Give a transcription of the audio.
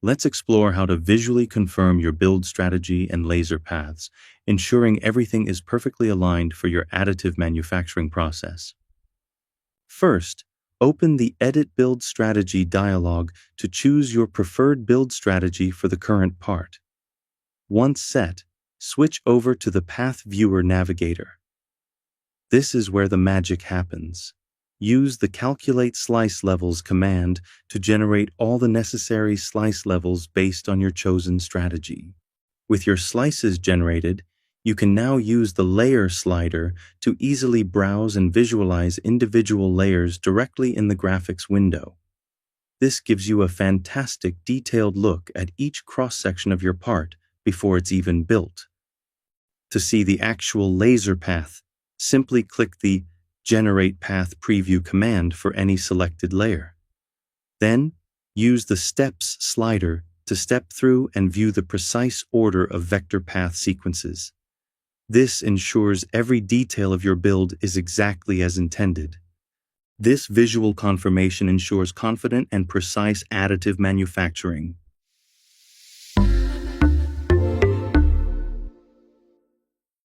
Let's explore how to visually confirm your build strategy and laser paths, ensuring everything is perfectly aligned for your additive manufacturing process. First, open the Edit Build Strategy dialog to choose your preferred build strategy for the current part. Once set, switch over to the Path Viewer Navigator. This is where the magic happens. Use the Calculate Slice Levels command to generate all the necessary slice levels based on your chosen strategy. With your slices generated, you can now use the Layer slider to easily browse and visualize individual layers directly in the graphics window. This gives you a fantastic detailed look at each cross-section of your part before it's even built. To see the actual laser path, simply click the Generate Path Preview command for any selected layer. Then, use the Steps slider to step through and view the precise order of vector path sequences. This ensures every detail of your build is exactly as intended. This visual confirmation ensures confident and precise additive manufacturing.